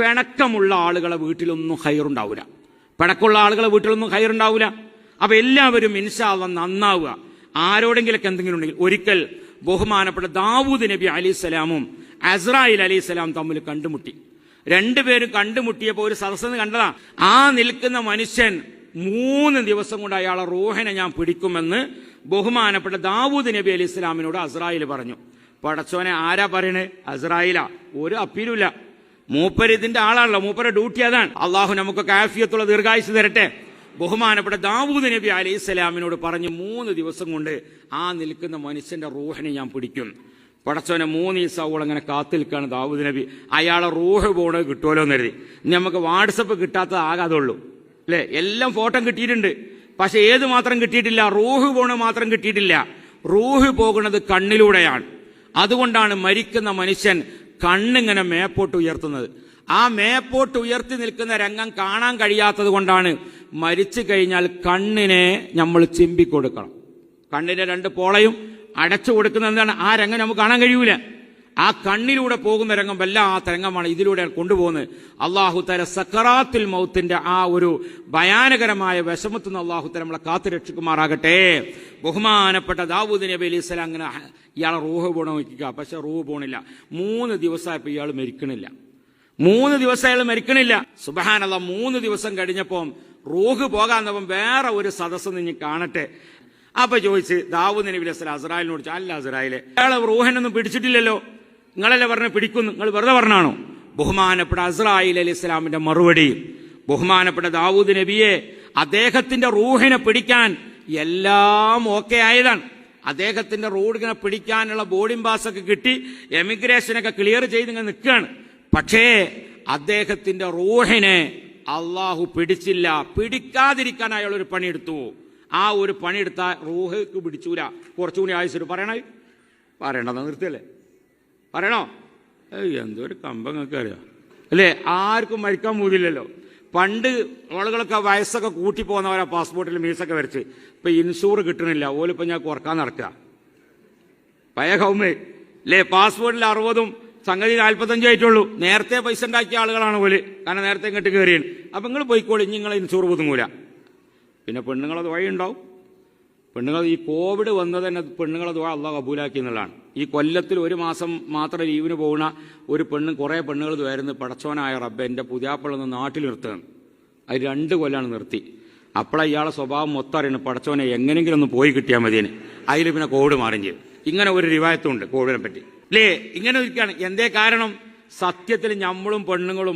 പിണക്കമുള്ള ആളുകളെ വീട്ടിലൊന്നും ഹൈറുണ്ടാവില്ല. പിണക്കമുള്ള ആളുകളെ വീട്ടിലൊന്നും ഹൈറുണ്ടാവില്ല. അപ്പൊ എല്ലാവരും ഇൻഷാ അല്ലാഹ് നന്നാവുക. ആരോടെങ്കിലൊക്കെ എന്തെങ്കിലും ഉണ്ടെങ്കിൽ, ഒരിക്കൽ ബഹുമാനപ്പെട്ട ദാവൂദ് നബി അലൈഹിസ്സലാമും അസ്രായിൽ അലൈഹിസ്സലാം തമ്മിൽ കണ്ടുമുട്ടി. രണ്ടുപേരും കണ്ടുമുട്ടിയപ്പോൾ ഒരു സദസ്സെന്ന് കണ്ടതാ. ആ നിൽക്കുന്ന മനുഷ്യൻ 3 ദിവസം കൊണ്ട് അയാളെ റൂഹിനെ ഞാൻ പിടിക്കുമെന്ന് ബഹുമാനപ്പെട്ട ദാവൂദ് നബി അലൈഹിസ്സലാമിനോട് അസ്രായിൽ പറഞ്ഞു. പടച്ചോനെ ആരാ പറയണേ? അസ്രായിലാ. ഒരു അപ്പീലുമില്ല. മൂപ്പര് ഇതിന്റെ ആളാണല്ലോ, മൂപ്പരെ ഡ്യൂട്ടി അതാണ്. അള്ളാഹു നമുക്കൊക്കെ ആഫിയത്തുള്ള ദീർഘായുസ് തരട്ടെ. ബഹുമാനപ്പെട്ട ദാവൂദ് നബി അലൈഹിസ്സലാമിനോട് പറഞ്ഞു, 3 ദിവസം കൊണ്ട് ആ നിൽക്കുന്ന മനുഷ്യന്റെ റൂഹിനെ ഞാൻ പിടിക്കും. പടച്ചോനെ 3 ദിവസം അങ്ങനെ കാത്തു നിൽക്കുകയാണ് ദാവൂദ് നബി. അയാളെ റൂഹ് പോണത് കിട്ടുമല്ലോ എന്ന് കരുതി. നമുക്ക് വാട്സപ്പ് കിട്ടാത്തത് ആകാതുള്ളൂ അല്ലെ? എല്ലാം ഫോട്ടോ കിട്ടിയിട്ടുണ്ട്, പക്ഷെ ഏത് മാത്രം കിട്ടിയിട്ടില്ല? റൂഹ് പോണത് മാത്രം കിട്ടിയിട്ടില്ല. റൂഹ് പോകുന്നത് കണ്ണിലൂടെയാണ്. അതുകൊണ്ടാണ് മരിക്കുന്ന മനുഷ്യൻ കണ്ണിങ്ങനെ മേപ്പോട്ട് ഉയർത്തുന്നത്. ആ മേപ്പോട്ട് ഉയർത്തി നിൽക്കുന്ന രംഗം കാണാൻ കഴിയാത്തത് കൊണ്ടാണ് മരിച്ചു കഴിഞ്ഞാൽ കണ്ണിനെ നമ്മൾ ചിമ്പിക്കൊടുക്കണം. കണ്ണിന്റെ 2 പോളയും അടച്ചു കൊടുക്കുന്ന എന്താണ്? ആ രംഗം നമുക്ക് കാണാൻ കഴിയൂല. ആ കണ്ണിലൂടെ പോകുന്ന രംഗം വല്ലാത്ത രംഗമാണ്. ഇതിലൂടെ കൊണ്ടുപോകുന്നത്. അള്ളാഹു തആല സക്കറാത്തുൽ മൗത്തിന്റെ ആ ഒരു ഭയാനകരമായ വിഷമത്തിൽ നിന്ന് അള്ളാഹു തആല നമ്മളെ കാത്തു രക്ഷിക്കുമാറാകട്ടെ. ബഹുമാനപ്പെട്ട ദാവൂദ് നബി അലൈഹി സ്വലാം അങ്ങനെ ഇയാളെ റൂഹ് പോകണം നോക്കുക, പക്ഷെ റൂഹ് പോണില്ല. 3 ദിവസമായപ്പോൾ ഇയാൾ മരിക്കണില്ല. 3 ദിവസം അയാൾ മരിക്കണില്ല. സുബ്ഹാനല്ലാഹ്. 3 ദിവസം കഴിഞ്ഞപ്പം റൂഹ് പോകാന്നപ്പം വേറെ ഒരു സദസ്സ് നിങ്ങൾ കാണട്ടെ. അപ്പൊ ചോദിച്ച് ദാവൂദ് നബി അലൈഹി സ്വലാം അസ്രായിലിനോട്, അല്ല അസ്രായിലെ, അയാളെ റൂഹിനൊന്നും പിടിച്ചിട്ടില്ലല്ലോ, നിങ്ങളല്ലേ പറഞ്ഞ പിടിക്കുന്നു, നിങ്ങൾ വെറുതെ പറഞ്ഞാണോ? ബഹുമാനപ്പെട്ട അസ്രായിൽ അലൈഹി സ്വലാമിന്റെ മറുപടി, ബഹുമാനപ്പെട്ട ദാവൂദ് നബിയെ, അദ്ദേഹത്തിന്റെ റൂഹിനെ പിടിക്കാൻ എല്ലാം ഓക്കെ ആയതാണ്. അദ്ദേഹത്തിന്റെ റൂഹിനെ പിടിക്കാനുള്ള ബോർഡിംഗ് പാസ്സൊക്കെ കിട്ടി, എമിഗ്രേഷനൊക്കെ ക്ലിയർ ചെയ്ത് ഇങ്ങനെ നിൽക്കുകയാണ്. പക്ഷേ അദ്ദേഹത്തിന്റെ റൂഹിനെ അള്ളാഹു പിടിച്ചില്ല. പിടിക്കാതിരിക്കാൻ അയാൾ ഒരു പണിയെടുത്തു. ആ ഒരു പണിയെടുത്താൽ റൂഹക്ക് പിടിച്ചൂല. കുറച്ചുകൂടി ആയുസ് പറയണത് നിർത്തിയല്ലേ? പറയണോ? എന്തൊരു കമ്പങ്ങൾക്ക് അറിയാം അല്ലേ? ആർക്കും മരിക്കാൻ പോകില്ലല്ലോ. പണ്ട് ആളുകളൊക്കെ വയസ്സൊക്കെ കൂട്ടി പോകുന്നവരാ പാസ്പോർട്ടിൽ മീസൊക്കെ വരച്ച്. ഇപ്പൊ ഇൻഷൂർ കിട്ടണില്ല. ഓലിപ്പം ഞാൻ കുറക്കാൻ നടക്കുക. പഴയ കൗമേ അല്ലേ? പാസ്പോർട്ടിൽ 60ഉം സംഗതി 45 ആയിട്ടുള്ളൂ. നേരത്തെ പൈസ ഉണ്ടാക്കിയ ആളുകളാണ് ഓല്. കാരണം നേരത്തെ ഇങ്ങോട്ട് കയറിയാണ്. അപ്പൊ നിങ്ങൾ പോയിക്കോളി, നിങ്ങളെ ഇൻഷൂർ പുതുങ്ങൂല. പിന്നെ പെണ്ണുങ്ങളത് വഴിയുണ്ടാവും. പെണ്ണുങ്ങൾ ഈ കോവിഡ് വന്നത് തന്നെ പെണ്ണുങ്ങളത് അള്ളാഹ് കബൂലാക്കി എന്നുള്ളതാണ്. ഈ കൊല്ലത്തിൽ 1 മാസം മാത്രം ലീവിന് പോകുന്ന ഒരു കുറേ പെണ്ണുങ്ങൾ വരുന്നത്, പടച്ചോനായ റബ്ബെ എൻ്റെ പുതിയാപ്പിളൊന്ന് നാട്ടിൽ നിർത്തുകയാണ്. അത് 2 കൊല്ലാണ് നിർത്തി. അപ്പോഴാണ് ഇയാളെ സ്വഭാവം മൊത്തം അറിയണം. പടച്ചോനെ എങ്ങനെയെങ്കിലും ഒന്ന് പോയി കിട്ടിയാൽ മതിയെന്ന്. അതിൽ പിന്നെ കോവിഡ് മാറും ചെയ്യും. ഇങ്ങനെ ഒരു റിവായത്തുണ്ട് കോവിഡിനെ പറ്റി അല്ലേ? ഇങ്ങനെ ഇരിക്കുകയാണ്. എന്തേ കാരണം? സത്യത്തിൽ നമ്മളും പെണ്ണുങ്ങളും